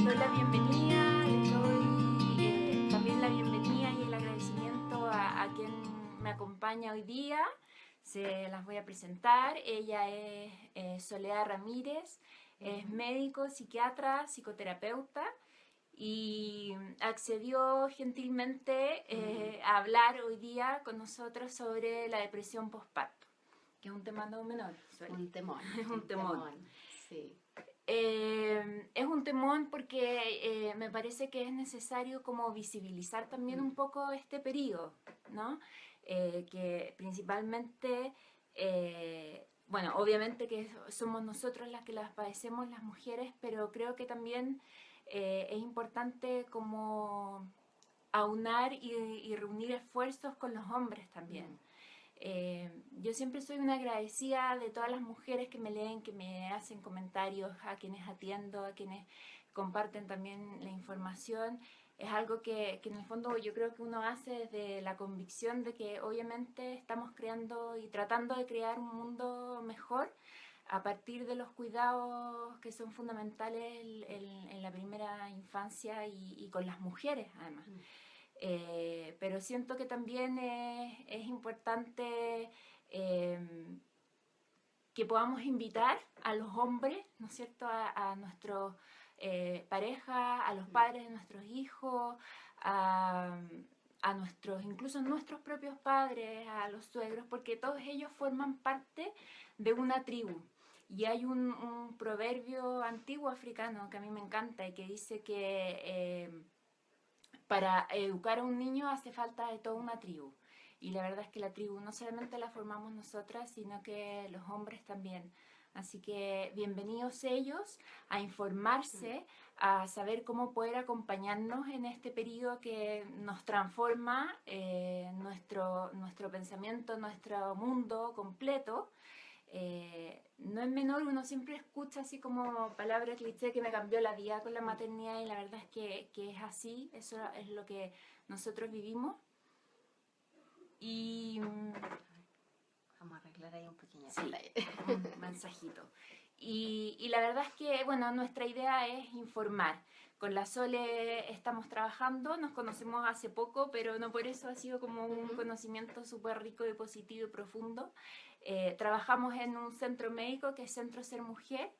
doy la bienvenida, les doy también la bienvenida y el agradecimiento a quien me acompaña hoy día. Se las voy a presentar. Ella es Soledad Ramírez, es médico, psiquiatra, psicoterapeuta y accedió gentilmente a hablar hoy día con nosotros sobre la depresión postparto, que es un tema no menor. Un temón. Es un temón. Sí. Es un temón porque me parece que es necesario como visibilizar también un poco este periodo, ¿no? Que principalmente, bueno, obviamente que somos nosotros las que las padecemos las mujeres, pero creo que también es importante como aunar y reunir esfuerzos con los hombres también. Yo siempre soy una agradecida de todas las mujeres que me leen, que me hacen comentarios, a quienes atiendo, a quienes comparten también la información. Es algo que en el fondo yo creo que uno hace desde la convicción de que obviamente estamos creando y tratando de crear un mundo mejor a partir de los cuidados que son fundamentales en la primera infancia y con las mujeres además. Pero siento que también es importante que podamos invitar a los hombres, ¿no es cierto?, a nuestros parejas, a los padres de nuestros hijos, a nuestros, incluso nuestros propios padres, a los suegros, porque todos ellos forman parte de una tribu. Y hay un proverbio antiguo africano que a mí me encanta y que dice que para educar a un niño hace falta de toda una tribu. Y la verdad es que la tribu no solamente la formamos nosotras, sino que los hombres también. Así que bienvenidos ellos a informarse, a saber cómo poder acompañarnos en este periodo que nos transforma nuestro pensamiento, nuestro mundo completo. No es menor, uno siempre escucha así como palabra cliché que me cambió la vida con la maternidad y la verdad es que es así, eso es lo que nosotros vivimos. Y Vamos a arreglar ahí un pequeño sí, detalle. un mensajito. Y la verdad es que, bueno, nuestra idea es informar. Con la Sole estamos trabajando, nos conocemos hace poco, pero no por eso ha sido como un conocimiento súper rico y positivo y profundo. Trabajamos en un centro médico que es Centro Ser Mujer,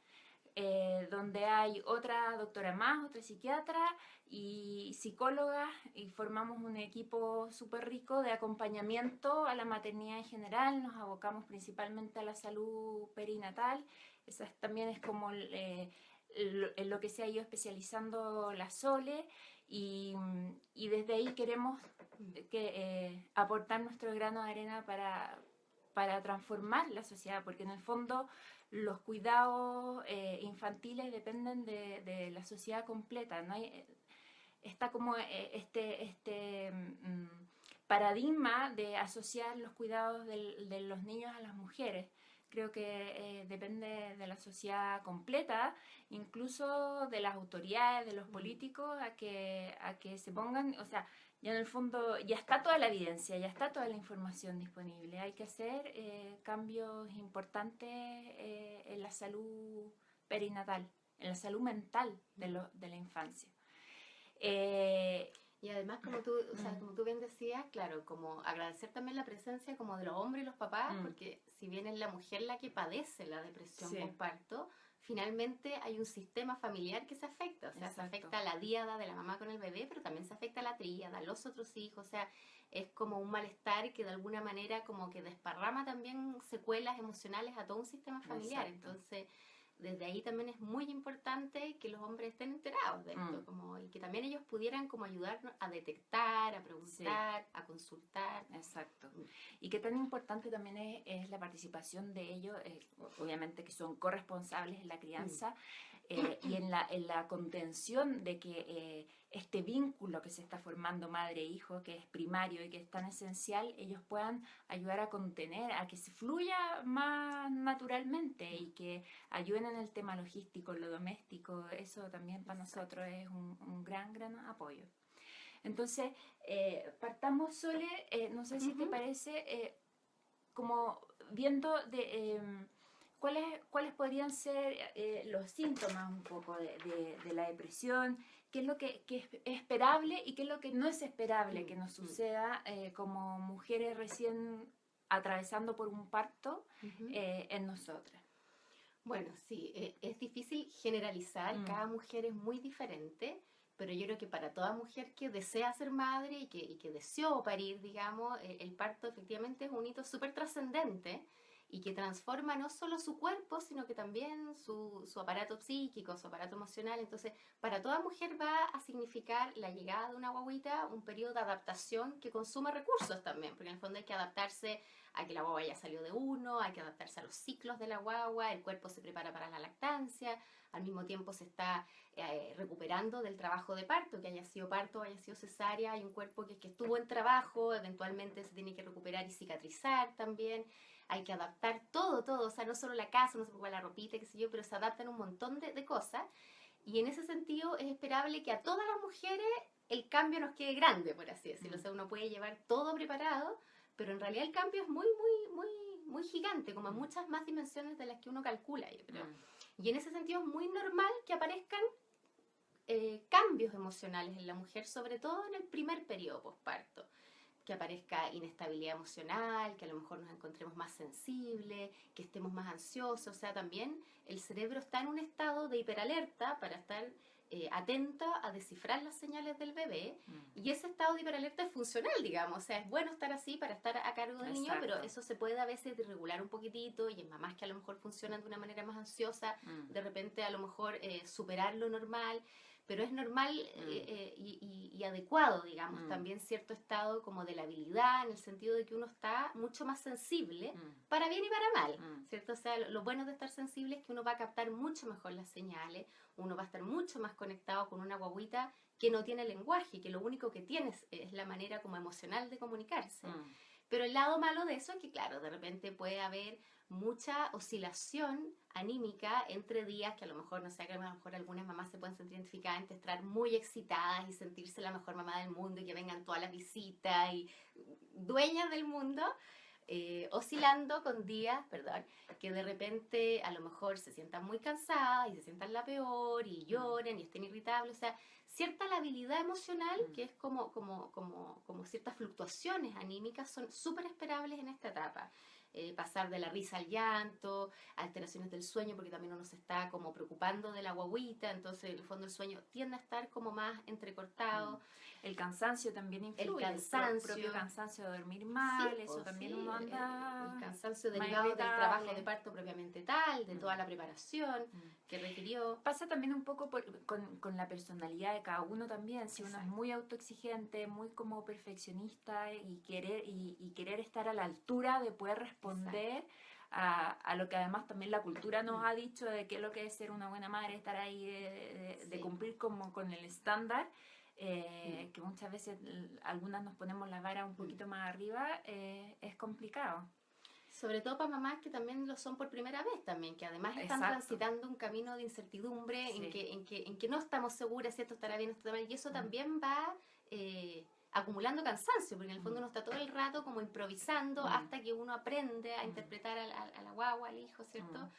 donde hay otra doctora más, otra psiquiatra y psicóloga, y formamos un equipo súper rico de acompañamiento a la maternidad en general. Nos abocamos principalmente a la salud perinatal. Esa también es como en lo que se ha ido especializando la Sole, y desde ahí queremos aportar nuestro grano de arena para transformar la sociedad, porque en el fondo los cuidados infantiles dependen de la sociedad completa, ¿no? Está como paradigma de asociar los cuidados de los niños a las mujeres. Creo que depende de la sociedad completa, incluso de las autoridades, de los políticos, a que se pongan, o sea, ya en el fondo ya está toda la evidencia, ya está toda la información disponible. Hay que hacer cambios importantes en la salud perinatal, en la salud mental de la infancia. Y además, como tú, o sea, como tú bien decías, claro, como agradecer también la presencia como de los hombres y los papás, porque si bien es la mujer la que padece la depresión Sí. postparto, finalmente hay un sistema familiar que se afecta, o sea, Exacto. se afecta a la díada de la mamá con el bebé, pero también se afecta a la tríada, a los otros hijos, o sea, es como un malestar que de alguna manera como que desparrama también secuelas emocionales a todo un sistema familiar. Exacto. Entonces, desde ahí también es muy importante que los hombres estén enterados de esto, como, y que también ellos pudieran como ayudarnos a detectar, a preguntar, sí, a consultar. Exacto. Y qué tan importante también es la participación de ellos, obviamente que son corresponsables en la crianza y en la contención de que este vínculo que se está formando madre-hijo, que es primario y que es tan esencial, ellos puedan ayudar a contener, a que se fluya más naturalmente y que ayuden en el tema logístico, lo doméstico. Eso también para nosotros es un gran apoyo. Entonces, partamos, Sole, no sé si te parece, como viendo ¿cuáles podrían ser los síntomas un poco de la depresión? ¿Qué es lo que es esperable y qué es lo que no es esperable que nos suceda como mujeres recién atravesando por un parto en nosotras? Bueno, sí, es difícil generalizar, cada mujer es muy diferente, pero yo creo que para toda mujer que desea ser madre y que deseó parir, digamos, el parto efectivamente es un hito súper trascendente y que transforma no solo su cuerpo, sino que también su aparato psíquico, su aparato emocional. Entonces, para toda mujer va a significar la llegada de una guaguita, un periodo de adaptación que consume recursos también, porque en el fondo hay que adaptarse a que la guagua ya salió de uno, hay que adaptarse a los ciclos de la guagua, el cuerpo se prepara para la lactancia, al mismo tiempo se está recuperando del trabajo de parto, que haya sido parto, haya sido cesárea, hay un cuerpo que estuvo en trabajo, eventualmente se tiene que recuperar y cicatrizar también, hay que adaptar todo, o sea, no solo la casa, no se preocupa la ropita, qué sé yo, pero se adaptan un montón de cosas, y en ese sentido es esperable que a todas las mujeres el cambio nos quede grande, por así decirlo, o sea, uno puede llevar todo preparado, pero en realidad el cambio es muy gigante, como en muchas más dimensiones de las que uno calcula, yo creo. Y en ese sentido es muy normal que aparezcan cambios emocionales en la mujer, sobre todo en el primer periodo posparto. Que aparezca inestabilidad emocional, que a lo mejor nos encontremos más sensibles, que estemos más ansiosos. O sea, también el cerebro está en un estado de hiperalerta para estar atento a descifrar las señales del bebé, y ese estado de hiperalerta es funcional, digamos, o sea, es bueno estar así para estar a cargo del niño, pero eso se puede a veces desregular un poquitito, y en mamás que a lo mejor funcionan de una manera más ansiosa, de repente a lo mejor superar lo normal, pero es normal y adecuado, digamos, también cierto estado como de labilidad, en el sentido de que uno está mucho más sensible, para bien y para mal, ¿cierto? O sea, lo bueno de estar sensible es que uno va a captar mucho mejor las señales, uno va a estar mucho más conectado con una guaguita que no tiene lenguaje, que lo único que tiene es la manera como emocional de comunicarse. Pero el lado malo de eso es que, claro, de repente puede haber mucha oscilación anímica entre días que a lo mejor, no sé, que a lo mejor algunas mamás se pueden sentir identificadas entre estar muy excitadas y sentirse la mejor mamá del mundo y que vengan todas las visitas y dueñas del mundo, oscilando con días, perdón, que de repente a lo mejor se sientan muy cansadas y se sientan la peor y lloren y estén irritables, o sea, cierta labilidad emocional, que es como ciertas fluctuaciones anímicas, son súper esperables en esta etapa. Pasar de la risa al llanto, alteraciones del sueño, porque también uno se está como preocupando de la guaguita, entonces en el fondo el sueño tiende a estar como más entrecortado. El cansancio también influye, el propio cansancio de dormir mal, sí, eso también sí, uno anda el cansancio derivado del trabajo de parto propiamente tal, de toda la preparación que requirió. Pasa también un poco con la personalidad de cada uno también, si uno es muy autoexigente, muy como perfeccionista y querer estar a la altura de poder responder a lo que además también la cultura nos ha dicho de qué es lo que es ser una buena madre, estar ahí, de cumplir como con el estándar. Que muchas veces algunas nos ponemos la vara un poquito más arriba, es complicado. Sobre todo para mamás que también lo son por primera vez también, que además están transitando un camino de incertidumbre, en que no estamos seguras si esto estará bien o estará mal, y eso también va acumulando cansancio, porque en el fondo uno está todo el rato como improvisando hasta que uno aprende a interpretar a la guagua, al hijo, ¿cierto?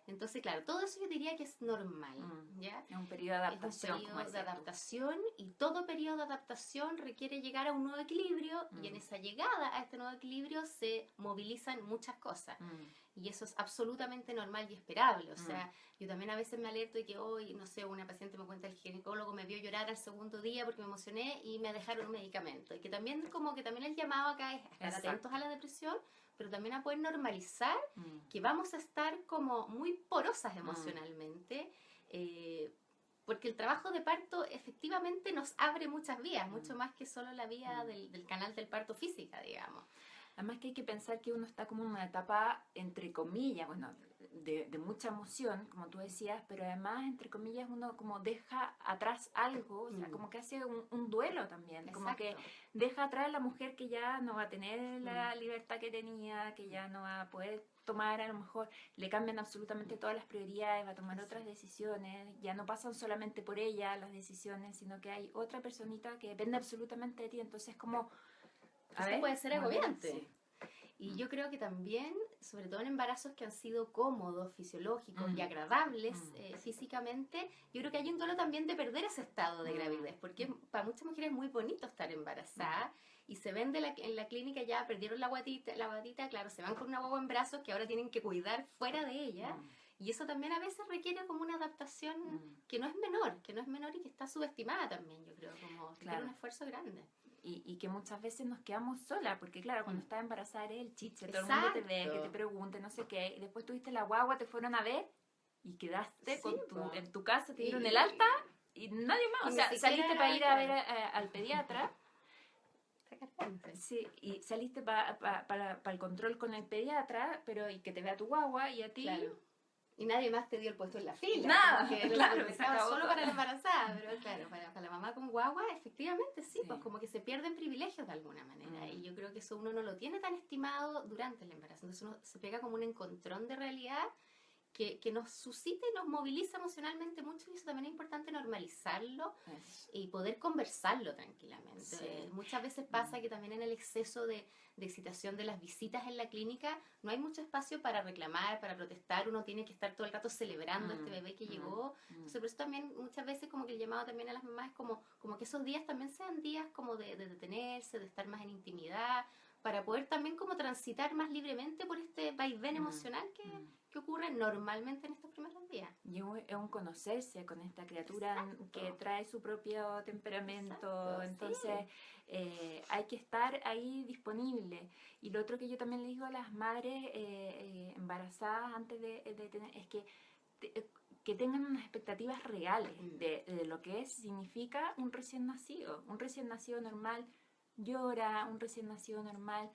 Entonces, claro, todo eso yo diría que es normal, ¿ya? Es un periodo de adaptación. Es un periodo de adaptación, y todo periodo de adaptación requiere llegar a un nuevo equilibrio, y en esa llegada a este nuevo equilibrio se movilizan muchas cosas. Y eso es absolutamente normal y esperable. O sea, yo también a veces me alerto de que hoy, no sé, una paciente me cuenta, el ginecólogo me vio llorar al segundo día porque me emocioné y me dejaron un medicamento. Y que también, como que también el llamado acá es estar atentos a la depresión, pero también a poder normalizar que vamos a estar como muy porosas emocionalmente, porque el trabajo de parto efectivamente nos abre muchas vías, mucho más que solo la vía del canal del parto física, digamos. Además que hay que pensar que uno está como en una etapa, entre comillas, bueno, de mucha emoción, como tú decías, pero además, entre comillas, uno como deja atrás algo, o sea, como que hace un duelo también. Exacto. Como que deja atrás a la mujer que ya no va a tener la libertad que tenía, que ya no va a poder tomar, a lo mejor le cambian absolutamente todas las prioridades, va a tomar otras decisiones, ya no pasan solamente por ella las decisiones, sino que hay otra personita que depende absolutamente de ti, entonces como... Eso puede ser agobiante. Sí. Y yo creo que también sobre todo en embarazos que han sido cómodos, fisiológicos y Mm. agradables Mm. físicamente, yo creo que hay un duelo también de perder ese estado de gravidez, porque para muchas mujeres es muy bonito estar embarazada y se ven en la clínica ya perdieron la guatita, claro, se van con una guagua en brazos que ahora tienen que cuidar fuera de ella. Y eso también a veces requiere como una adaptación que no es menor, y que está subestimada también, yo creo, como requiere un Claro. esfuerzo grande. Y que muchas veces nos quedamos solas, porque claro, cuando Mm. estás embarazada eres el chiche, todo el mundo te ve, que te Exacto. pregunte, no sé qué, y después tuviste la guagua, te fueron a ver y quedaste Sí, po. en tu casa, te dieron el Y, alta y nadie y más, o ni sea, saliste para siquiera, ir a ver claro, al pediatra, sacar gente. sí, y saliste para el control con el pediatra, pero y que te vea tu guagua y a ti, Claro. Y nadie más te dio el puesto en la fila. nada, Como que el claro, se supermercado acabó solo todo. para la embarazada. Pero claro, para la mamá con guagua, efectivamente sí, Sí. pues como que se pierden privilegios de alguna manera. Y yo creo que eso uno no lo tiene tan estimado durante el embarazo. Entonces uno se pega como un encontrón de realidad que nos suscita y nos moviliza emocionalmente mucho. Y eso también es importante normalizarlo Eso. y poder conversarlo tranquilamente. Sí. Muchas veces pasa que también en el exceso de excitación de las visitas en la clínica no hay mucho espacio para reclamar, para protestar, uno tiene que estar todo el rato celebrando a este bebé que llegó. Entonces por eso también muchas veces como que el llamado también a las mamás es como que esos días también sean días como de detenerse, de estar más en intimidad, para poder también como transitar más libremente por este vaivén emocional que ocurre normalmente en estos primeros días. Y es un conocerse con esta criatura que trae su propio temperamento, Exacto, entonces sí. hay que estar ahí disponible. Y lo otro que yo también le digo a las madres embarazadas antes de tener es te- que tengan unas expectativas reales de lo que significa un recién nacido. Un recién nacido normal llora, un recién nacido normal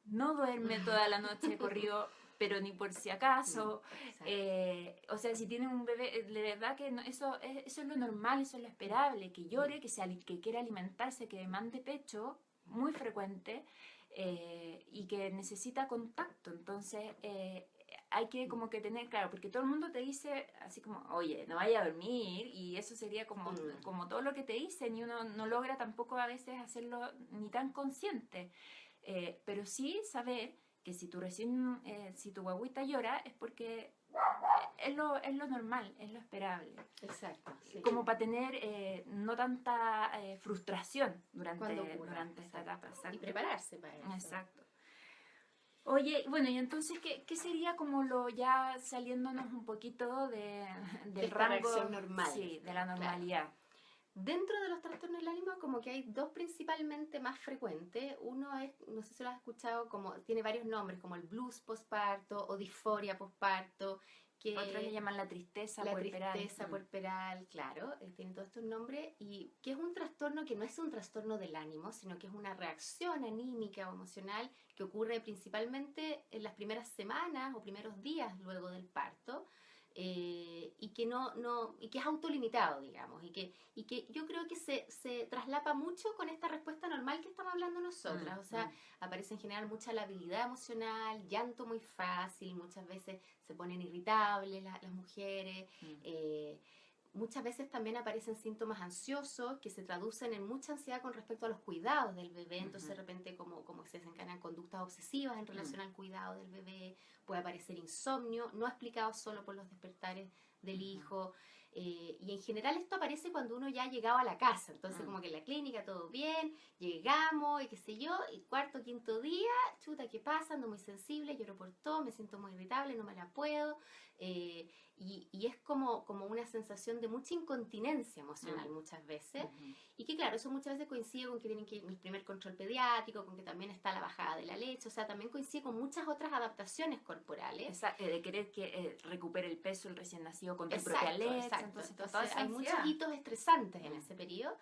no duerme toda la noche corrido, pero ni por si acaso. O sea, si tiene un bebé, de verdad que eso es lo normal, eso es lo esperable, que llore, que quiera alimentarse, que demande pecho, muy frecuente, y que necesita contacto. Entonces, hay que como que tener claro, porque todo el mundo te dice así como, oye, no vaya a dormir, y eso sería como todo lo que te dicen, y uno no logra tampoco a veces hacerlo ni tan consciente. Pero sí saber que si tu guaguita llora es porque es lo normal, es lo esperable. Exacto. Sí. Como para tener no tanta frustración Cuando ocurra, durante esta etapa. Y prepararse para eso. Exacto. Oye, bueno, y entonces, ¿qué sería como lo ya saliéndonos un poquito del esta rango reacción normal? sí, de la normalidad? Claro. Dentro de los trastornos del ánimo, como que hay dos principalmente más frecuentes. Uno es, no sé si lo has escuchado, como tiene varios nombres, como el blues postparto o disforia postparto. Otros le llaman la tristeza La puerperal. tristeza puerperal, claro, tiene todos estos nombres, y que es un trastorno que no es un trastorno del ánimo, sino que es una reacción anímica o emocional que ocurre principalmente en las primeras semanas o primeros días luego del parto. Y que y que es autolimitado, digamos, y que yo creo que se traslapa mucho con esta respuesta normal que estamos hablando nosotras. O sea, aparece en general mucha labilidad emocional, llanto muy fácil, muchas veces se ponen irritables las mujeres. Muchas veces también aparecen síntomas ansiosos que se traducen en mucha ansiedad con respecto a los cuidados del bebé. Entonces de repente como se desencadenan conductas obsesivas en relación al cuidado del bebé. Puede aparecer insomnio, no explicado solo por los despertares del hijo. Y en general esto aparece cuando uno ya ha llegado a la casa. Entonces como que en la clínica todo bien, llegamos y qué sé yo, y cuarto, quinto día, chuta, ¿qué pasa? Ando muy sensible, lloro por todo, me siento muy irritable, no me la puedo. Y es como una sensación de mucha incontinencia emocional muchas veces. Y que claro, eso muchas veces coincide con que tienen que ir el primer control pediátrico, con que también está la bajada de la leche, o sea, también coincide con muchas otras adaptaciones corporales. De querer que recupere el peso el recién nacido con tu propia leche. Entonces toda esa hay ansiedad. muchos hitos estresantes en ese periodo.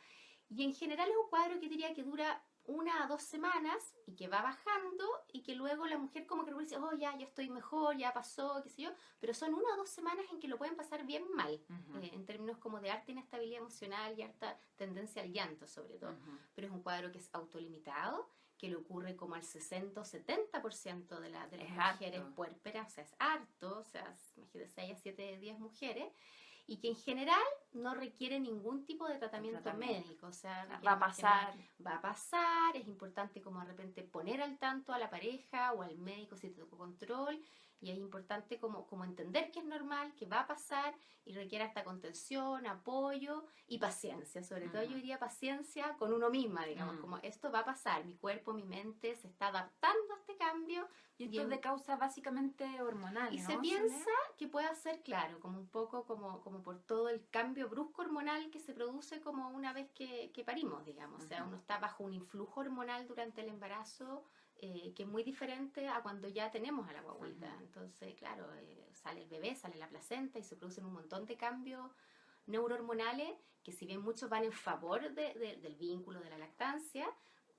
Y en general es un cuadro que diría que dura 1 a 2 semanas y que va bajando, y que luego la mujer como que dice, oh, ya estoy mejor, ya pasó, qué sé yo, pero son 1 o 2 semanas en que lo pueden pasar bien mal, en términos como de harta inestabilidad emocional y harta tendencia al llanto sobre todo. Pero es un cuadro que es autolimitado, que le ocurre como al 60 o 70% de las Es mujeres harto. puérperas, o sea, es harto, o sea, imagínense, 6 a 7 de 10 mujeres, y que en general no requiere ningún tipo de tratamiento médico, o sea, Va requiere a más que nada, pasar. va a pasar, es importante como de repente poner al tanto a la pareja o al médico si te tocó control, y es importante como entender que es normal, que va a pasar y requiere hasta contención, apoyo y paciencia, sobre todo yo diría paciencia con uno misma, digamos, como esto va a pasar, mi cuerpo, mi mente se está adaptando a este cambio. Y esto es de causa básicamente hormonal, Y ¿no? se piensa que puede ser, claro, como un poco como por todo el cambio brusco hormonal que se produce como una vez que parimos, digamos. O sea, uno está bajo un influjo hormonal durante el embarazo que es muy diferente a cuando ya tenemos a la guaguita. Entonces, claro, sale el bebé, sale la placenta y se producen un montón de cambios neurohormonales que si bien muchos van en favor del vínculo, de la lactancia,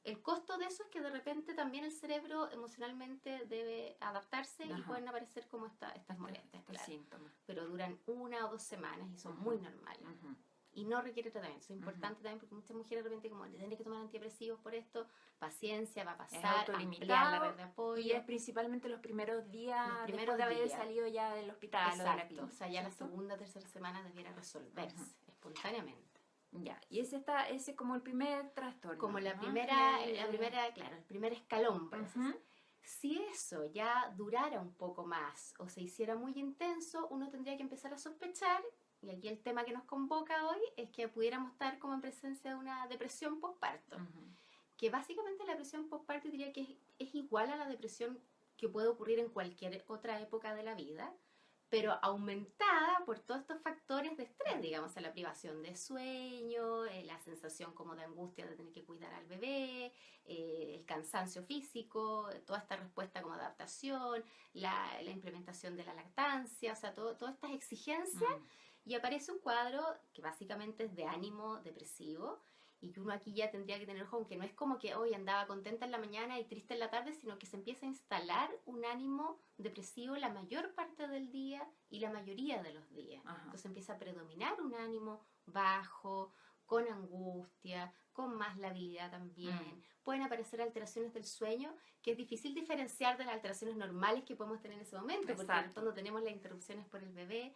el costo de eso es que de repente también el cerebro emocionalmente debe adaptarse y pueden aparecer como estas molestias, claro. Síntomas. Pero duran 1 o 2 semanas y son muy normales. Y no requiere tratamiento. Eso es importante también porque muchas mujeres de repente como tienen que tomar antidepresivos por esto, paciencia, va a pasar, ampliar la red de apoyo. Y es principalmente los primeros días después de haber salido ya del hospital. Exacto, o de la clínica, o sea, ya la segunda o tercera semana debiera resolverse espontáneamente. Ya, y ese es como el primer trastorno. Como la ¿no? primera, claro, el primer escalón, por así decirlo. Si eso ya durara un poco más o se hiciera muy intenso, uno tendría que empezar a sospechar, y aquí el tema que nos convoca hoy es que pudiéramos estar como en presencia de una depresión postparto. Que básicamente la depresión postparto diría que es igual a la depresión que puede ocurrir en cualquier otra época de la vida, pero aumentada por todos estos factores de estrés, digamos, la privación de sueño, la sensación como de angustia de tener que cuidar al bebé, el cansancio físico, toda esta respuesta como adaptación, la implementación de la lactancia, o sea, todas estas exigencias, y aparece un cuadro que básicamente es de ánimo depresivo, y que uno aquí ya tendría que tener ojo, aunque no es como que hoy andaba contenta en la mañana y triste en la tarde, sino que se empieza a instalar un ánimo depresivo la mayor parte del día y la mayoría de los días. Entonces empieza a predominar un ánimo bajo, con angustia, con más labilidad también. Pueden aparecer alteraciones del sueño, que es difícil diferenciar de las alteraciones normales que podemos tener en ese momento, porque en el fondo tenemos las interrupciones por el bebé.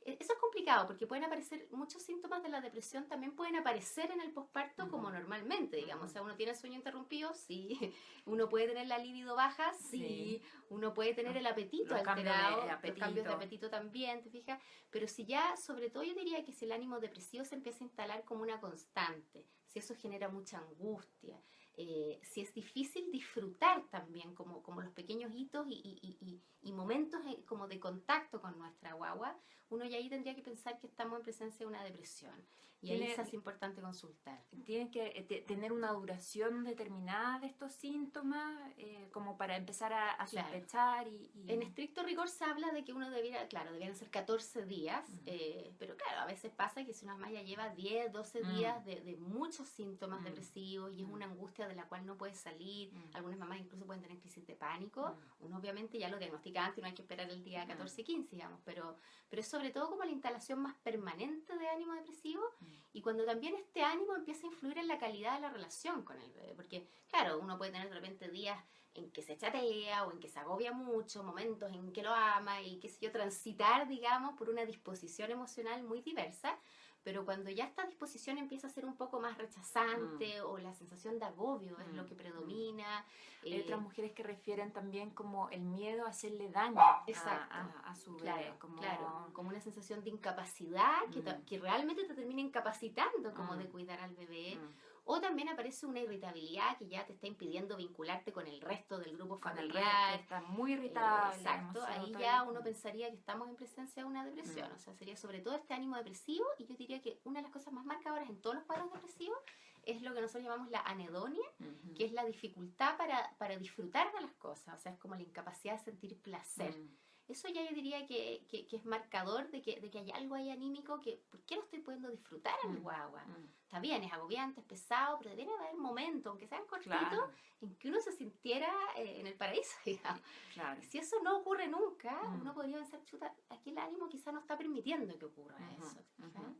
Eso es complicado porque pueden aparecer muchos síntomas de la depresión, también pueden aparecer en el posparto como normalmente, digamos. O sea, uno tiene el sueño interrumpido, sí. Uno puede tener la libido baja, sí. Uno puede tener el apetito alterado, los cambios de apetito también, ¿te fijas? Pero si ya, sobre todo yo diría que si el ánimo depresivo se empieza a instalar como una constante, si eso genera mucha angustia, si es difícil disfrutar también como los pequeños hitos y momentos como de contacto con nuestra guagua, uno ya ahí tendría que pensar que estamos en presencia de una depresión. Y ahí se hace importante consultar. ¿Tienen que tener una duración determinada de estos síntomas como para empezar a sospechar? En estricto rigor se habla de que uno debieran ser 14 días, pero claro, a veces pasa que si una mamá ya lleva 10, 12 días de muchos síntomas depresivos y es una angustia de la cual no puede salir, algunas mamás incluso pueden tener crisis de pánico, uno obviamente ya lo diagnostica antes, no hay que esperar el día 14, 15, digamos, pero es sobre todo como la instalación más permanente de ánimo depresivo y cuando también este ánimo empieza a influir en la calidad de la relación con el bebé, porque claro, uno puede tener de repente días en que se chatea o en que se agobia mucho, momentos en que lo ama y qué sé yo, transitar, digamos, por una disposición emocional muy diversa, pero cuando ya esta disposición empieza a ser un poco más rechazante o la sensación de agobio es lo que predomina. Hay otras mujeres que refieren también como el miedo a hacerle daño a su bebé. Como una sensación de incapacidad que realmente te termina incapacitando como de cuidar al bebé. O también aparece una irritabilidad que ya te está impidiendo vincularte con el resto del grupo familiar. Está muy irritable. Exacto, ahí ya uno pensaría que estamos en presencia de una depresión. O sea, sería sobre todo este ánimo depresivo y yo diría que una de las cosas más marcadoras en todos los cuadros depresivos es lo que nosotros llamamos la anedonia, que es la dificultad para disfrutar de las cosas. O sea, es como la incapacidad de sentir placer. eso ya yo diría que es marcador de que hay algo ahí anímico que, ¿por qué no estoy pudiendo disfrutar a mi guagua? Está bien, es agobiante, es pesado, pero debería haber momentos, aunque sean cortitos, Claro, en que uno se sintiera en el paraíso, digamos. claro. Si eso no ocurre nunca, uno podría pensar, chuta, aquí el ánimo quizá no está permitiendo que ocurra eso. ¿Te fijas?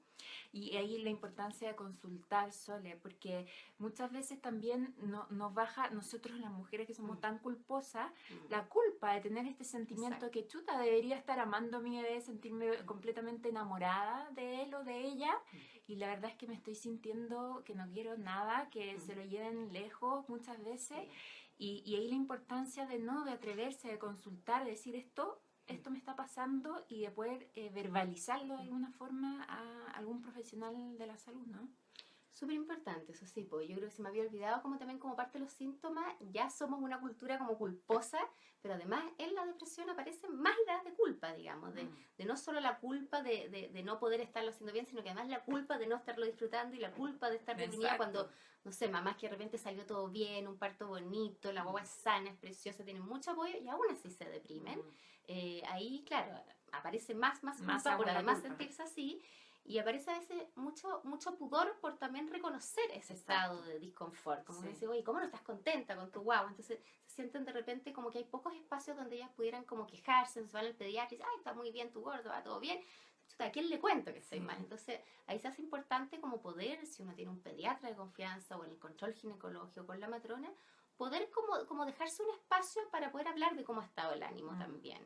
Y ahí la importancia de consultar, Sole, porque muchas veces también nos baja, nosotros las mujeres que somos tan culposas, la culpa de tener este sentimiento Exacto. que chuta, debería estar amando a mi bebé, sentirme completamente enamorada de él o de ella, y la verdad es que me estoy sintiendo que no quiero nada, que se lo lleven lejos muchas veces, y ahí la importancia de no, de atreverse, de consultar, de decir esto me está pasando y de poder verbalizarlo de alguna forma a algún profesional de la salud, ¿no? Súper importante, eso sí, pues yo creo que se me había olvidado como también como parte de los síntomas, ya somos una cultura como culposa, pero además en la depresión aparecen más ideas de culpa, digamos, de no solo la culpa de no poder estarlo haciendo bien, sino que además la culpa de no estarlo disfrutando y la culpa de estar deprimida cuando, no sé, mamás que de repente salió todo bien, un parto bonito, la guagua es sana, es preciosa, tiene mucho apoyo y aún así se deprimen. Ahí, claro, aparece más culpa por además sentirse así. Y aparece a veces mucho pudor por también reconocer ese estado de disconfort. Como que dice, oye, ¿cómo no estás contenta con tu guagua? Entonces se sienten de repente como que hay pocos espacios donde ellas pudieran como quejarse, se van al pediatra y dicen, ay, está muy bien tu gordo, va todo bien. Chuta, ¿a quién le cuento que estoy mal? Entonces ahí se hace importante como poder, si uno tiene un pediatra de confianza o en el control ginecológico con la matrona, poder como dejarse un espacio para poder hablar de cómo ha estado el ánimo también.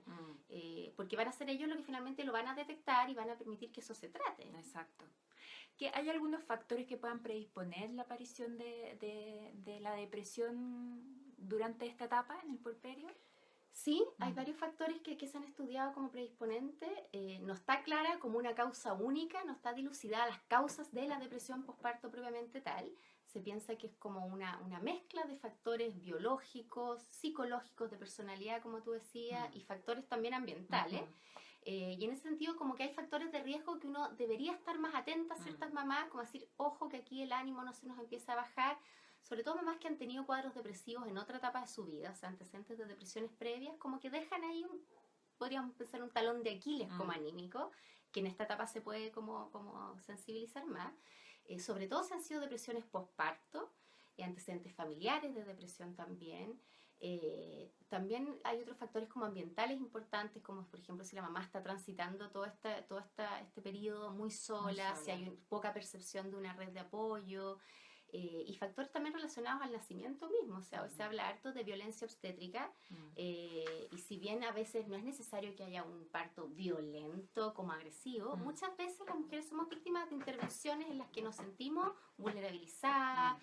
Porque van a ser ellos los que finalmente lo van a detectar y van a permitir que eso se trate. Exacto. ¿Que hay algunos factores que puedan predisponer la aparición de la depresión durante esta etapa en el puerperio? Sí, hay varios factores que se han estudiado como predisponentes. No está clara como una causa única, no está dilucidada las causas de la depresión postparto propiamente tal. Se piensa que es como una mezcla de factores biológicos, psicológicos, de personalidad, como tú decías, y factores también ambientales. Y en ese sentido, como que hay factores de riesgo que uno debería estar más atenta a ciertas mamás, como decir, ojo que aquí el ánimo no se nos empieza a bajar, sobre todo mamás que han tenido cuadros depresivos en otra etapa de su vida, o sea, antecedentes de depresiones previas, como que dejan ahí, podríamos pensar, un talón de Aquiles como anímico, que en esta etapa se puede como sensibilizar más. Sobre todo si han sido depresiones postparto, antecedentes familiares de depresión también. También hay otros factores como ambientales importantes, como por ejemplo si la mamá está transitando este periodo muy sola, si hay poca percepción de una red de apoyo, y factores también relacionados al nacimiento mismo, o sea, hoy se habla harto de violencia obstétrica, y si bien a veces no es necesario que haya un parto violento como agresivo, muchas veces las mujeres somos víctimas de intervenciones en las que nos sentimos vulnerabilizadas,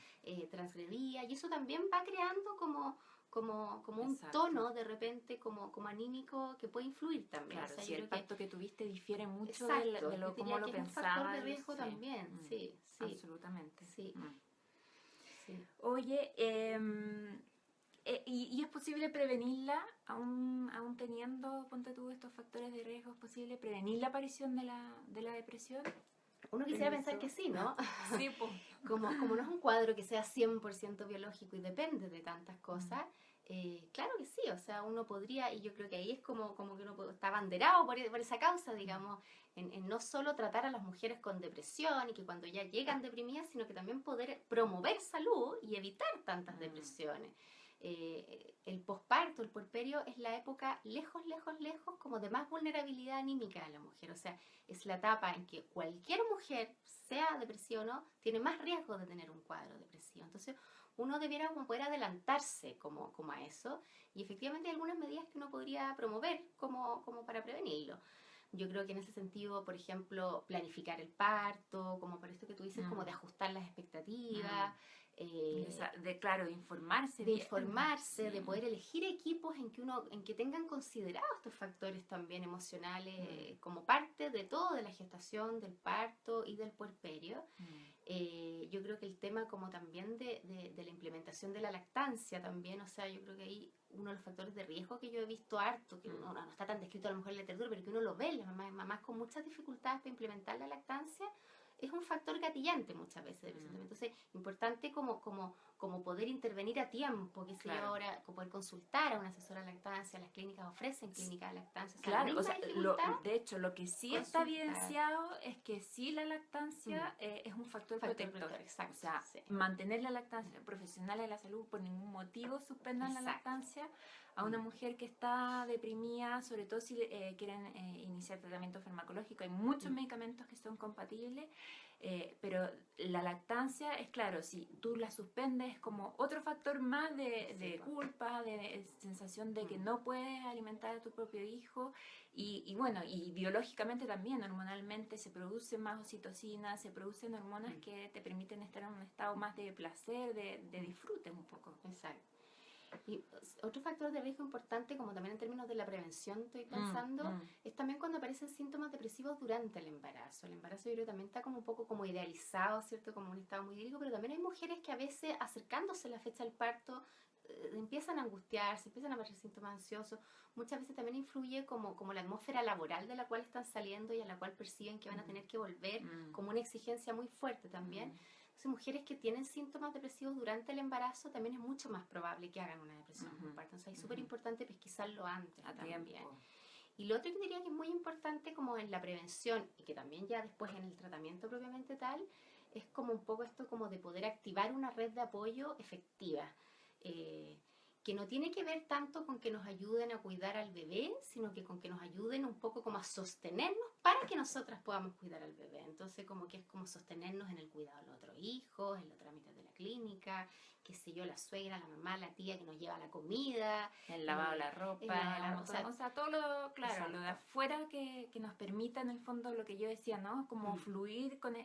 transgredidas, y eso también va creando como un tono de repente como anímico que puede influir también. Claro, o sea, si yo el creo parto que tuviste difiere mucho exacto, de yo lo como diría lo que es un pensaba. factor de riesgo también, sí, Absolutamente. sí. Sí. Oye, ¿y es posible prevenirla, aún teniendo, ponte tú, estos factores de riesgo, es posible prevenir la aparición de la depresión? Uno quisiera pensar que sí, ¿no? Sí, pues. Como no es un cuadro que sea 100% biológico y depende de tantas cosas, claro que sí, o sea, uno podría, y yo creo que ahí es como que uno está abanderado por esa causa, digamos, en no solo tratar a las mujeres con depresión y que cuando ya llegan deprimidas, sino que también poder promover salud y evitar tantas depresiones. El posparto, el puerperio, es la época lejos como de más vulnerabilidad anímica de la mujer, o sea, es la etapa en que cualquier mujer, sea depresiva o no, tiene más riesgo de tener un cuadro depresivo. Entonces, uno debiera como poder adelantarse como a eso, y efectivamente hay algunas medidas que uno podría promover como para prevenirlo. Yo creo que en ese sentido, por ejemplo, planificar el parto, como por esto que tú dices, como de ajustar las expectativas, Claro, de informarse de bien. informarse, Sí. de poder elegir equipos en que tengan considerados estos factores también emocionales como parte de todo, de la gestación, del parto y del puerperio. Yo creo que el tema como también de la implementación de la lactancia también, o sea, yo creo que ahí uno de los factores de riesgo que yo he visto harto, que no está tan descrito a lo mejor en la literatura, pero que uno lo ve, las mamás con muchas dificultades para implementar la lactancia, es un factor gatillante muchas veces de depresión. Entonces, importante como poder intervenir a tiempo, que Claro. ahora poder consultar a una asesora de lactancia, las clínicas ofrecen clínicas de lactancia, o sea, la Claro, o misma sea, dificultad, de hecho, lo que sí está consultar. evidenciado es que sí la lactancia es un factor protector. Exacto, O sea, sí. mantener la lactancia, profesionales de la salud por ningún motivo suspendan la Exacto. lactancia a una mujer que está deprimida, sobre todo si quieren iniciar tratamiento farmacológico. Hay muchos medicamentos que son compatibles, pero la lactancia es claro, si tú la suspendes es como otro factor más de culpa, de sensación de que no puedes alimentar a tu propio hijo. Y bueno, y biológicamente también, hormonalmente se produce más oxitocina, se producen hormonas que te permiten estar en un estado más de placer, de disfrute un poco. Exacto. Y otro factor de riesgo importante, como también en términos de la prevención estoy pensando, es también cuando aparecen síntomas depresivos durante el embarazo. El embarazo yo creo que también está como un poco como idealizado, ¿cierto? Como un estado muy idílico, pero también hay mujeres que a veces acercándose a la fecha del parto empiezan a angustiarse, empiezan a aparecer síntomas ansiosos. Muchas veces también influye como la atmósfera laboral de la cual están saliendo y a la cual perciben que van a tener que volver, como una exigencia muy fuerte también. Entonces, mujeres que tienen síntomas depresivos durante el embarazo también es mucho más probable que hagan una depresión postparto. Entonces, es súper importante pesquisarlo antes también. Y lo otro que diría que es muy importante como en la prevención y que también ya después en el tratamiento propiamente tal, es como un poco esto como de poder activar una red de apoyo efectiva. Que no tiene que ver tanto con que nos ayuden a cuidar al bebé, sino que con que nos ayuden un poco como a sostenernos para que nosotras podamos cuidar al bebé. Entonces como que es como sostenernos en el cuidado de los otros hijos, en los trámites de la clínica, qué sé yo, la suegra, la mamá, la tía que nos lleva la comida, el lavado de la ropa, o sea, todo lo, claro, exacto. lo de afuera que nos permita en el fondo lo que yo decía, ¿no? Como fluir con,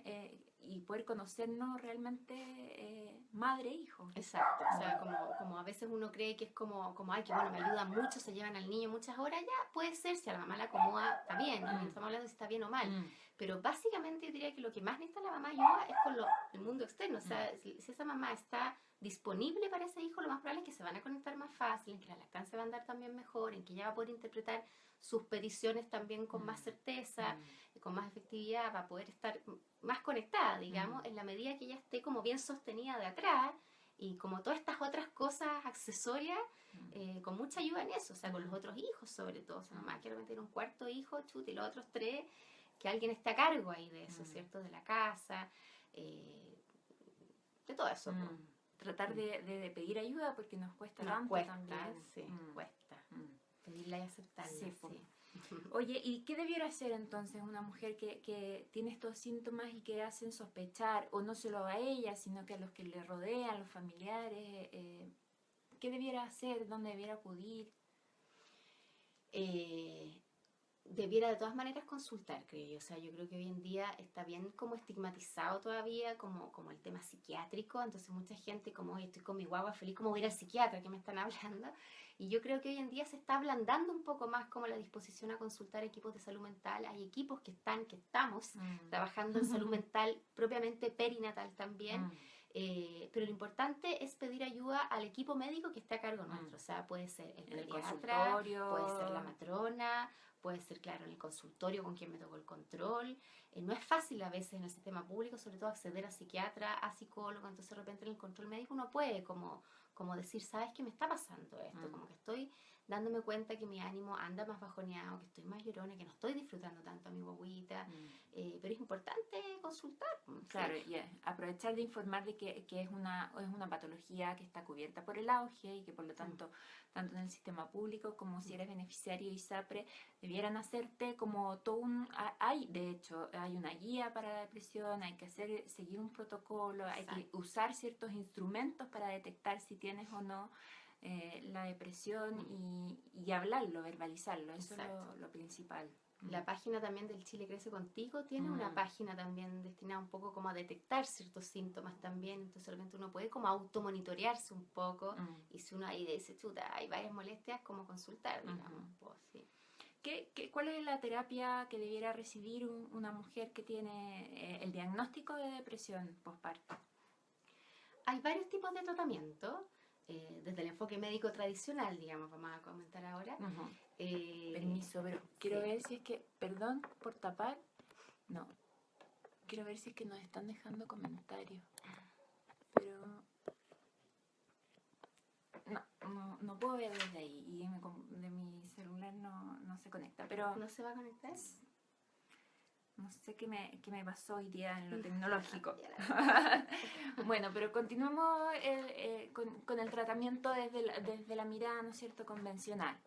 y poder conocernos realmente madre e hijo. Exacto, o sea, como a veces uno cree que es como ay, que bueno, me ayuda mucho, se llevan al niño muchas horas, ya puede ser, si a la mamá la acomoda, está bien, no estamos hablando de si está bien o mal, pero básicamente yo diría que lo que más necesita la mamá ayuda es con el mundo externo, o sea, si esa mamá está disponible para ese hijo, lo más probable es que se van a conectar más fácil, en que la lactancia va a andar también mejor, en que ella va a poder interpretar sus peticiones también con más certeza, con más efectividad, va a poder estar más conectada, digamos, en la medida que ella esté como bien sostenida de atrás y como todas estas otras cosas accesorias, con mucha ayuda en eso, o sea, con los otros hijos sobre todo, o sea, mamá quiere meter un cuarto hijo, chute, y los otros tres, que alguien esté a cargo ahí de eso, ¿cierto? De la casa, de todo eso. Tratar de pedir ayuda porque nos cuesta tanto cuesta, también. Sí, cuesta. Pedirla y aceptarla, sí. Oye, ¿y qué debiera hacer entonces una mujer que tiene estos síntomas y que hacen sospechar, o no solo a ella, sino que a los que le rodean, los familiares? ¿Qué debiera hacer? ¿Dónde debiera acudir? Debiera de todas maneras consultar, creo yo. O sea, yo creo que hoy en día está bien como estigmatizado todavía como el tema psiquiátrico. Entonces mucha gente como, oye, estoy con mi guagua feliz, ¿cómo voy a ir al psiquiatra? ¿Qué me están hablando? Y yo creo que hoy en día se está ablandando un poco más como la disposición a consultar equipos de salud mental. Hay equipos que estamos trabajando en salud mental propiamente perinatal también. Pero lo importante es pedir ayuda al equipo médico que esté a cargo nuestro. O sea, puede ser el pediatra, puede ser la matrona, puede ser, claro, en el consultorio con quien me tocó el control. No es fácil a veces en el sistema público, sobre todo acceder a psiquiatra, a psicólogo, entonces de repente en el control médico uno puede como decir, ¿sabes qué me está pasando esto? Como que estoy dándome cuenta que mi ánimo anda más bajoneado, que estoy más llorona, que no estoy disfrutando tanto a mi guaguita, pero es importante consultar. Claro, y aprovechar de informar de que es una patología que está cubierta por el auge y que por lo tanto, tanto en el sistema público como si eres beneficiario de ISAPRE, debieran hacerte como todo de hecho, hay una guía para la depresión, hay que seguir un protocolo, hay que usar ciertos instrumentos para detectar si tienes o no la depresión y hablarlo, verbalizarlo, eso es lo principal. La página también del Chile Crece Contigo tiene una página también destinada un poco como a detectar ciertos síntomas también, entonces realmente uno puede como automonitorearse un poco y si uno ahí dice, chuta, hay varias molestias, como consultar, digamos, pues, sí. ¿Cuál es la terapia que debiera recibir una mujer que tiene el diagnóstico de depresión postparto? Hay varios tipos de tratamiento, desde el enfoque médico tradicional, digamos, vamos a comentar ahora. Permiso, pero quiero ver si es que, perdón por tapar, no. Quiero ver si es que nos están dejando comentarios. Pero no puedo ver desde ahí. Y de mi celular no se conecta. Pero ¿No se va a conectar? no sé qué me pasó hoy día en lo tecnológico. Bueno, pero continuamos con el tratamiento desde la mirada, ¿no es cierto?, convencional.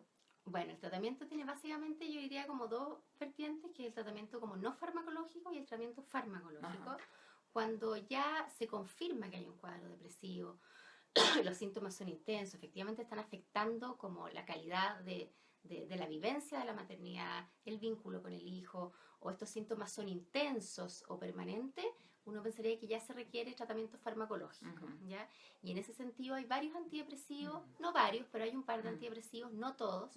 Bueno, el tratamiento tiene básicamente, yo diría, como dos vertientes, que es el tratamiento como no farmacológico y el tratamiento farmacológico. Ajá. Cuando ya se confirma que hay un cuadro depresivo, los síntomas son intensos, efectivamente están afectando como la calidad de la vivencia de la maternidad, el vínculo con el hijo, o estos síntomas son intensos o permanentes, uno pensaría que ya se requiere tratamiento farmacológico, ¿ya? Y en ese sentido hay varios antidepresivos, no varios, pero hay un par de antidepresivos, no todos,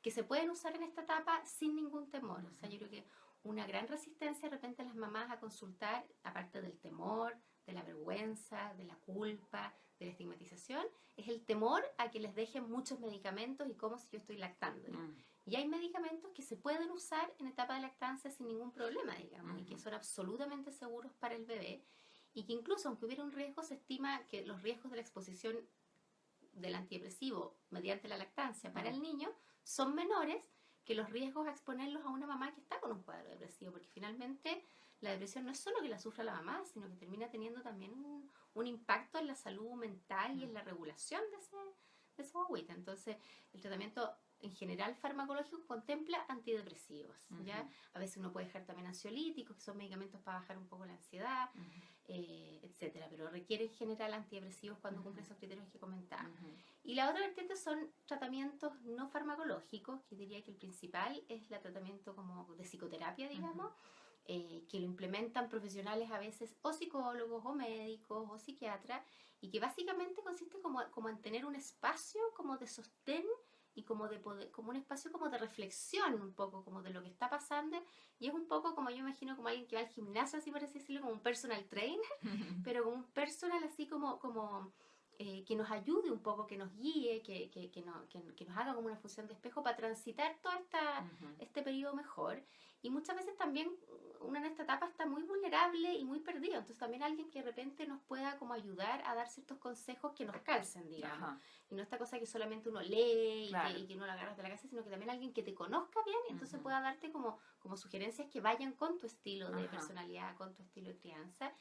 que se pueden usar en esta etapa sin ningún temor. O sea, yo creo que una gran resistencia de repente a las mamás a consultar, aparte del temor, de la vergüenza, de la culpa, de la estigmatización, es el temor a que les dejen muchos medicamentos y como si yo estoy lactando. Y hay medicamentos que se pueden usar en etapa de lactancia sin ningún problema, digamos, y que son absolutamente seguros para el bebé, y que incluso aunque hubiera un riesgo, se estima que los riesgos de la exposición del antidepresivo mediante la lactancia para el niño son menores que los riesgos a exponerlos a una mamá que está con un cuadro depresivo, porque finalmente la depresión no es solo que la sufra la mamá, sino que termina teniendo también un impacto en la salud mental y en la regulación de esa guaguita. Entonces, el tratamiento en general farmacológico contempla antidepresivos, ¿ya? A veces uno puede dejar también ansiolíticos, que son medicamentos para bajar un poco la ansiedad, etcétera, pero requiere en general antidepresivos cuando cumple esos criterios que comentaba. Y la otra vertiente son tratamientos no farmacológicos, que diría que el principal es el tratamiento como de psicoterapia, digamos, que lo implementan profesionales a veces o psicólogos o médicos o psiquiatras, y que básicamente consiste como en tener un espacio como de sostén y como de poder, como un espacio como de reflexión un poco como de lo que está pasando, y es un poco como yo imagino como alguien que va al gimnasio, así por así decirlo, como un personal trainer, pero como un personal así como que nos ayude un poco, que nos guíe, que nos haga como una función de espejo para transitar todo este periodo mejor. Y muchas veces también uno en esta etapa está muy vulnerable y muy perdido, entonces también alguien que de repente nos pueda como ayudar a dar ciertos consejos que nos calcen, digamos. Ajá. Y no esta cosa que solamente uno lee y que uno la agarra de la casa, sino que también alguien que te conozca bien y entonces pueda darte como sugerencias que vayan con tu estilo de personalidad, con tu estilo de crianza.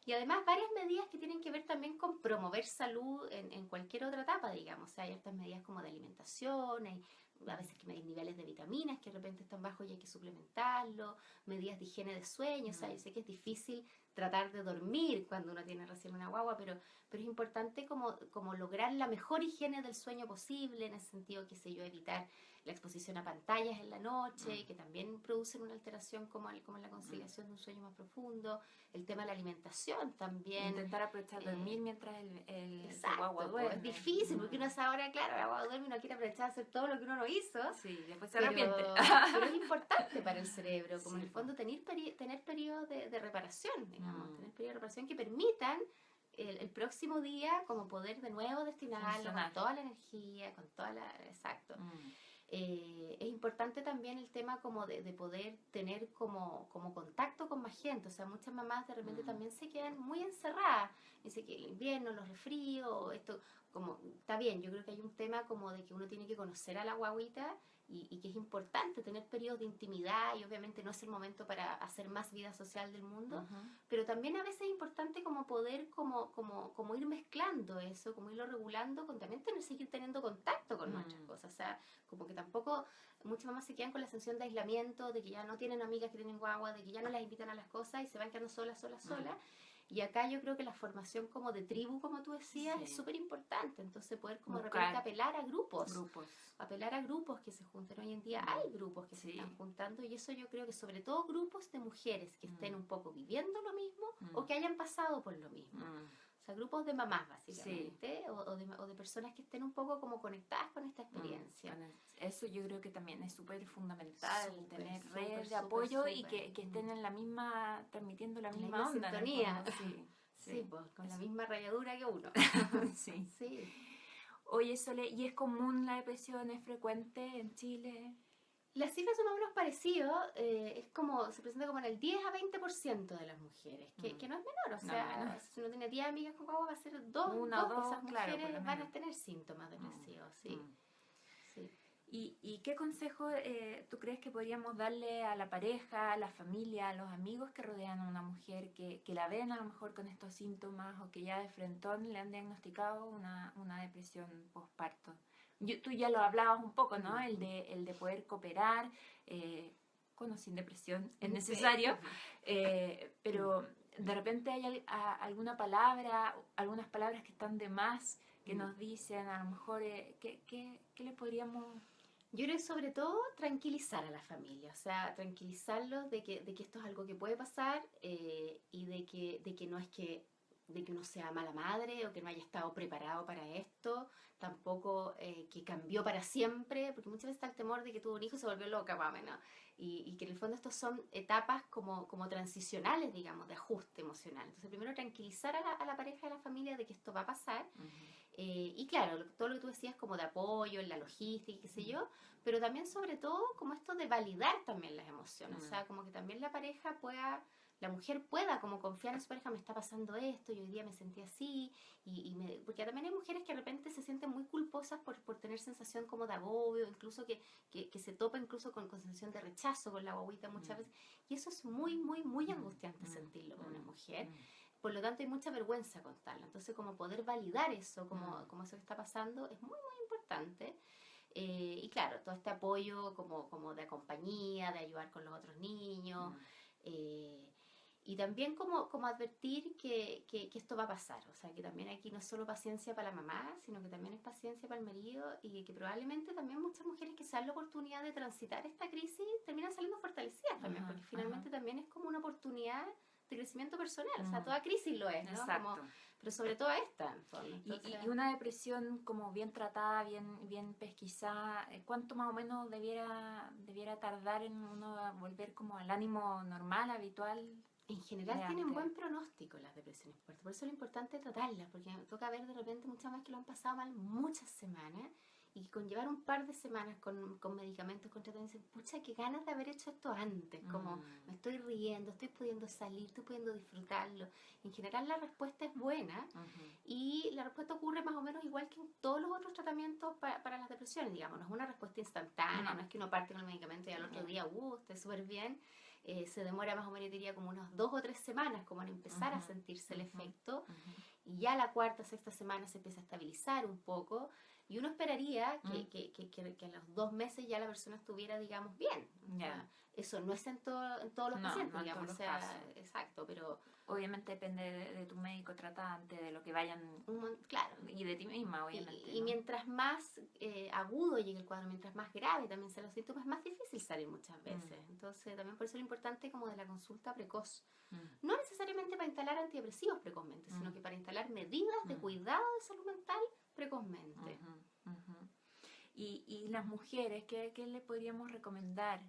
Y además varias medidas que tienen que ver también con promover salud en cualquier otra etapa, digamos. O sea, hay otras medidas como de alimentación, hay a veces que hay niveles de vitaminas que de repente están bajos y hay que suplementarlo, medidas de higiene de sueño. O sea, yo sé que es difícil tratar de dormir cuando uno tiene recién una guagua, pero es importante como lograr la mejor higiene del sueño posible, en el sentido, qué sé yo, evitar la exposición a pantallas en la noche, que también producen una alteración como en la conciliación de un sueño más profundo. El tema de la alimentación también. Intentar aprovechar dormir mientras el guagua duerme. duerme. Es difícil, porque uno a esa hora, claro, la guagua duerme y no quiere aprovechar de hacer todo lo que uno no hizo. Sí, después se arrepiente. Pero es importante para el cerebro, como en el fondo tener periodos de reparación, digamos, tener periodos de reparación que permitan el próximo día como poder de nuevo destinarlo con toda la energía, con toda la... Exacto. Es importante también el tema como de poder tener como contacto con más gente. O sea, muchas mamás de repente también se quedan muy encerradas. Dice que el invierno, los resfríos, esto, como, está bien, yo creo que hay un tema como de que uno tiene que conocer a la guaguita y que es importante tener periodos de intimidad, y obviamente no es el momento para hacer más vida social del mundo, pero también a veces es importante como poder como ir mezclando eso, como irlo regulando, con también seguir teniendo contacto con nuestras cosas. O sea, como que tampoco muchas mamás se quedan con la sensación de aislamiento, de que ya no tienen amigas que tienen guagua, de que ya no las invitan a las cosas y se van quedando solas. Y acá yo creo que la formación como de tribu, como tú decías, es súper importante. Entonces poder como de repente apelar a grupos que se junten. Hoy en día hay grupos que se están juntando, y eso yo creo que sobre todo grupos de mujeres que estén un poco viviendo lo mismo o que hayan pasado por lo mismo. O sea, grupos de mamás básicamente, o de personas que estén un poco como conectadas con esta experiencia. Eso yo creo que también es súper fundamental, tener redes de apoyo y que estén en la misma, transmitiendo la misma onda, sintonía. Sí, pues, con la misma rayadura que uno. Sí. Oye, Sole, ¿y es común la depresión? ¿Es frecuente en Chile? Las cifras son más o menos parecidas, es como, se presenta como en el 10 a 20% de las mujeres, que no es menor, o No, sea, menor. si uno tiene 10 amigas con guagua va a ser dos, Una o dos de esas dos, claro, por lo mujeres van menos. a tener síntomas depresivos, sí, Mm. sí. ¿Y qué consejo tú crees que podríamos darle a la pareja, a la familia, a los amigos que rodean a una mujer que la ven a lo mejor con estos síntomas o que ya de frentón le han diagnosticado una depresión postparto? Tú ya lo hablabas un poco, ¿no? El de poder cooperar, con o sin depresión es necesario, pero de repente hay alguna palabra, algunas palabras que están de más, que nos dicen a lo mejor, ¿qué le podríamos... Yo creo que sobre todo tranquilizar a la familia, o sea, tranquilizarlos de que esto es algo que puede pasar y de que no es que de que uno sea mala madre o que no haya estado preparado para esto, tampoco que cambió para siempre, porque muchas veces está el temor de que tuvo un hijo y se volvió loca, más o menos, y que en el fondo estos son etapas como transicionales, digamos, de ajuste emocional. Entonces primero tranquilizar a la pareja y a la familia de que esto va a pasar. Y claro, todo lo que tú decías como de apoyo, en la logística, qué sé yo, pero también sobre todo como esto de validar también las emociones, o sea, como que también la pareja pueda, la mujer pueda como confiar en su pareja, me está pasando esto, y hoy día me sentí así, porque también hay mujeres que de repente se sienten muy culposas por tener sensación como de agobio, incluso que se topa incluso con sensación de rechazo con la guaguita muchas veces, y eso es muy, muy, muy angustiante sentirlo con una mujer. Por lo tanto, hay mucha vergüenza contarlo. Entonces, como poder validar eso, como eso que está pasando, es muy, muy importante. Y claro, todo este apoyo como de compañía, de ayudar con los otros niños. eh, y también como advertir que esto va a pasar. O sea, que también aquí no es solo paciencia para la mamá, sino que también es paciencia para el marido y que probablemente también muchas mujeres que se dan la oportunidad de transitar esta crisis terminan saliendo fortalecidas también, porque finalmente también es como una oportunidad de crecimiento personal. O sea, toda crisis lo es, ¿no? Exacto. Pero sobre todo esta, en el fondo. Entonces... Y una depresión como bien tratada, bien pesquisada, ¿cuánto más o menos debiera tardar en uno volver como al ánimo normal, habitual? En general tienen buen pronóstico las depresiones fuertes, por eso es lo importante tratarlas, porque me toca ver de repente muchas veces que lo han pasado mal muchas semanas y que con llevar un par de semanas con medicamentos, con tratamientos, dicen, pucha, qué ganas de haber hecho esto antes, como me estoy riendo, estoy pudiendo salir, estoy pudiendo disfrutarlo. En general la respuesta es buena y la respuesta ocurre más o menos igual que en todos los otros tratamientos para las depresiones, digamos, no es una respuesta instantánea, no es que uno parte con el medicamento y al otro día, esté súper bien. Se demora más o menos, diría, como unas 2 o 3 semanas como en empezar a sentirse el efecto y ya la cuarta, sexta semana se empieza a estabilizar un poco y uno esperaría que a los 2 meses ya la persona estuviera, digamos, bien. O sea, eso no es en todos los pacientes, digamos, o sea, exacto, pero... Obviamente depende de tu médico tratante, de lo que vayan... Claro. Y de ti misma, obviamente. Y mientras más agudo llegue el cuadro, mientras más grave también sean los síntomas, es más difícil salir muchas veces. Entonces, también por eso es lo importante como de la consulta precoz. No necesariamente para instalar antidepresivos precozmente, sino que para instalar medidas de cuidado de salud mental precozmente. Y las mujeres, ¿qué le podríamos recomendar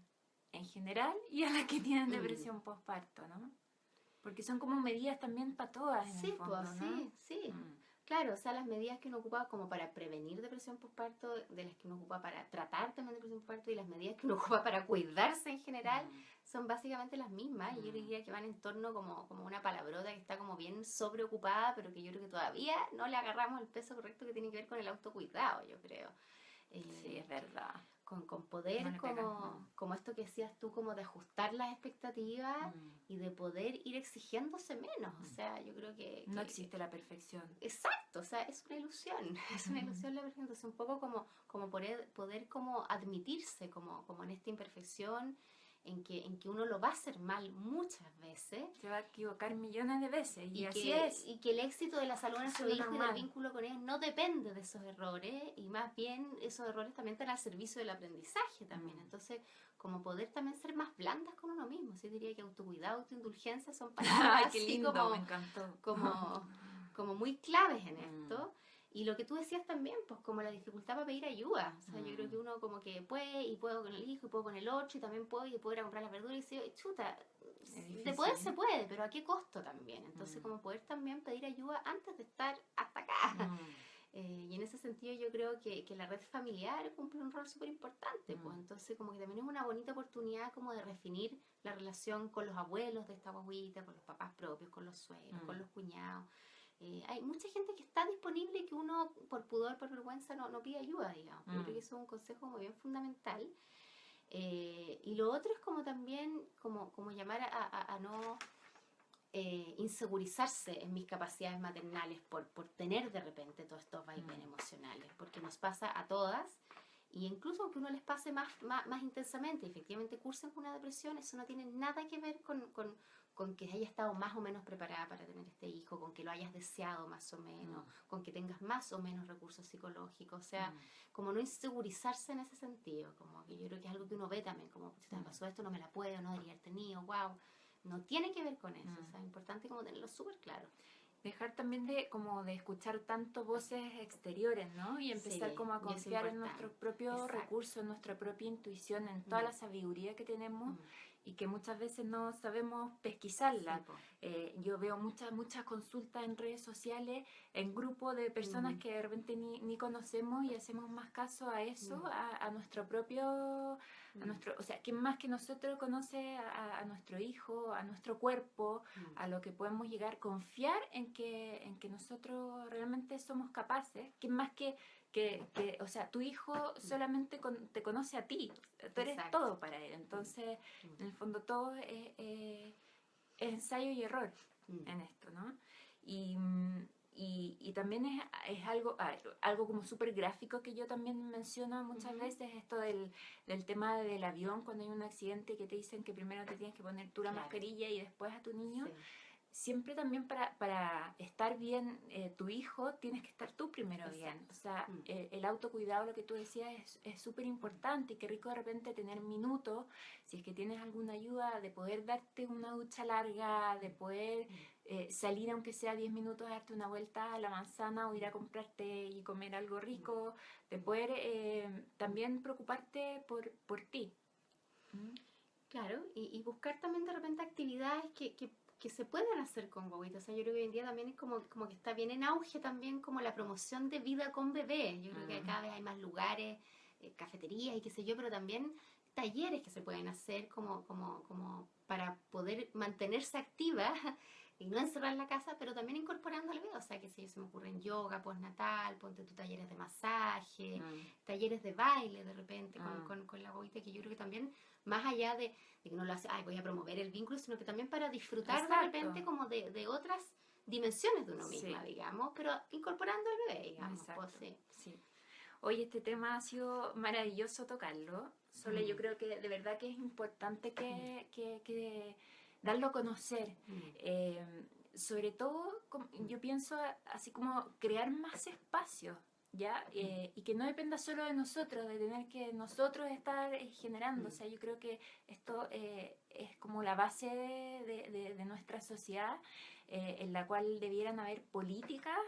en general y a las que tienen depresión postparto, ¿no? Porque son como medidas también para todas, en el fondo, pues, ¿no? Sí. Claro, o sea, las medidas que uno ocupa como para prevenir depresión postparto, de las que uno ocupa para tratar también depresión postparto y las medidas que uno ocupa para cuidarse en general son básicamente las mismas. Y yo diría que van en torno como una palabrota que está como bien sobreocupada, pero que yo creo que todavía no le agarramos el peso correcto que tiene que ver con el autocuidado, yo creo. Sí, es verdad. Con poder como esto que decías tú, como de ajustar las expectativas y de poder ir exigiéndose menos. O sea, yo creo que no existe la perfección. Exacto, o sea, es una ilusión, es una ilusión la perfección. Entonces, un poco como poder como admitirse como en esta imperfección, en que uno lo va a hacer mal muchas veces. Se va a equivocar millones de veces y así que, es. Y que el éxito de la salud de nuestro hijo normal. y del vínculo con él no depende de esos errores y más bien esos errores también están al servicio del aprendizaje también. Entonces, como poder también ser más blandas con uno mismo. Sí, diría que autocuidado, autoindulgencia son palabras Ay, qué lindo, así me encantó. como muy claves en esto. Y lo que tú decías también, pues como la dificultad para pedir ayuda. O sea, yo creo que uno como que puede, y puedo con el hijo, y puedo con el otro, y también puedo, y puedo ir a comprar las verduras, y dice, chuta, de poder se puede, pero ¿a qué costo también? Entonces, como poder también pedir ayuda antes de estar hasta acá. Y en ese sentido yo creo que la red familiar cumple un rol súper importante, pues entonces como que también es una bonita oportunidad como de redefinir la relación con los abuelos de esta guaguita, con los papás propios, con los suegros, con los cuñados. Hay mucha gente que está disponible y que uno por pudor, por vergüenza no pide ayuda, digamos. Yo creo que eso es un consejo muy bien fundamental. Y lo otro es como también como llamar a no insegurizarse en mis capacidades maternales por tener de repente todos estos vaivenes emocionales, porque nos pasa a todas, y incluso aunque uno les pase más intensamente, efectivamente cursen con una depresión, eso no tiene nada que ver con que hayas estado más o menos preparada para tener este hijo, con que lo hayas deseado más o menos, con que tengas más o menos recursos psicológicos, o sea, como no insegurizarse en ese sentido, como que yo creo que es algo que uno ve también, como si me pasó esto, no me la puedo, no debería haber tenido, wow. No tiene que ver con eso, o sea, es importante como tenerlo súper claro. Dejar también de como de escuchar tanto voces exteriores, ¿no? Y empezar Sí, como a y es confiar en nuestros importante. propios Exacto. recursos, en nuestra propia intuición, en toda la sabiduría que tenemos y que muchas veces no sabemos pesquisarla. Sí, po. Yo veo muchas consultas en redes sociales, en grupos de personas que de repente ni conocemos y hacemos más caso a eso, a nuestro propio, o sea, ¿quién más que nosotros conoce a nuestro hijo, a nuestro cuerpo, a lo que podemos llegar a confiar en que nosotros realmente somos capaces? ¿Quién más o sea, tu hijo solamente te conoce a ti, tú eres Exacto. todo para él, entonces en el fondo todo es ensayo y error en esto, ¿no? Y también es algo como súper gráfico que yo también menciono muchas veces, esto del tema del avión, cuando hay un accidente que te dicen que primero te tienes que poner tú la mascarilla y después a tu niño. Sí. Siempre también para estar bien tu hijo, tienes que estar tú primero bien. O sea, el autocuidado, lo que tú decías, es súper importante y qué rico de repente tener minutos, si es que tienes alguna ayuda, de poder darte una ducha larga, de poder salir aunque sea 10 minutos a darte una vuelta a la manzana o ir a comprarte y comer algo rico, de poder también preocuparte por ti. Claro, y buscar también de repente actividades que se pueden hacer con guaguitas. O sea, yo creo que hoy en día también es como que está bien en auge también como la promoción de vida con bebé. Yo creo que cada vez hay más lugares, cafeterías y qué sé yo, pero también talleres que se pueden hacer como para poder mantenerse activa y no encerrar en la casa, pero también incorporando al bebé. O sea, que si se me ocurre en yoga, postnatal, ponte tus talleres de masaje, talleres de baile de repente con la guaguita, que yo creo que también más allá de que no lo hace, ay, voy a promover el vínculo, sino que también para disfrutar. Exacto. De repente como de otras dimensiones de uno misma, digamos, pero incorporando al bebé, digamos. Pues, sí. Oye, este tema ha sido maravilloso tocarlo, solo yo creo que de verdad que es importante que darlo a conocer. Sobre todo, yo pienso así como crear más espacios, ¿ya? Y que no dependa solo de nosotros, de tener que nosotros estar generando. O sea, yo creo que esto es como la base de nuestra sociedad, en la cual debieran haber políticas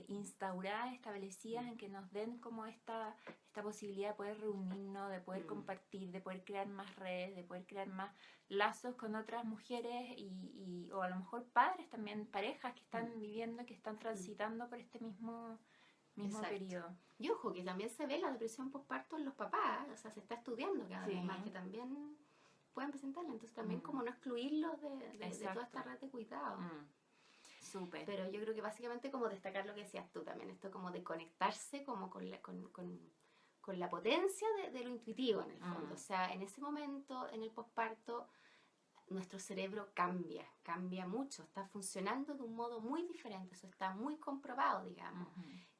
instauradas, establecidas, en que nos den como esta posibilidad de poder reunirnos, de poder compartir, de poder crear más redes, de poder crear más lazos con otras mujeres o a lo mejor padres también, parejas que están viviendo, que están transitando por este mismo periodo. Y ojo, que también se ve la depresión postparto en los papás, o sea, se está estudiando cada vez más, que también pueden presentarla, entonces también como no excluirlos de toda esta red de cuidado. Súper. Pero yo creo que básicamente como destacar lo que decías tú también, esto como de conectarse como con la potencia de lo intuitivo en el fondo. O sea, en ese momento, en el posparto, nuestro cerebro cambia mucho, está funcionando de un modo muy diferente, eso está muy comprobado, digamos.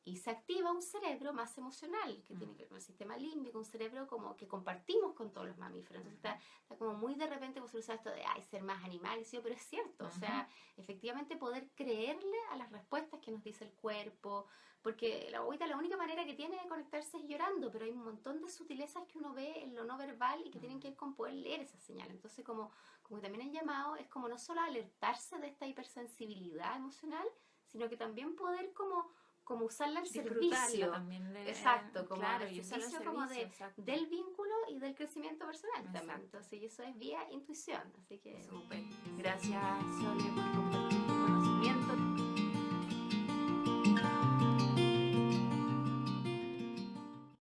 Y se activa un cerebro más emocional, que tiene que ver con el sistema límbico, un cerebro como que compartimos con todos los mamíferos. Entonces está como muy de repente vos usás esto de ser más animal, ¿sí? Pero es cierto, o sea, efectivamente poder creerle a las respuestas que nos dice el cuerpo, porque la guaguita la única manera que tiene de conectarse es llorando, pero hay un montón de sutilezas que uno ve en lo no verbal y que tienen que ver con poder leer esas señales. Entonces como también han llamado, es como no solo alertarse de esta hipersensibilidad emocional, sino que también poder como usarla al servicio. También Exacto, como claro, al y usarla al servicio como servicio, del vínculo y del crecimiento personal también. Exacto. Entonces, y eso es vía intuición. Así que súper. Gracias, Sole, por compartir tu conocimiento.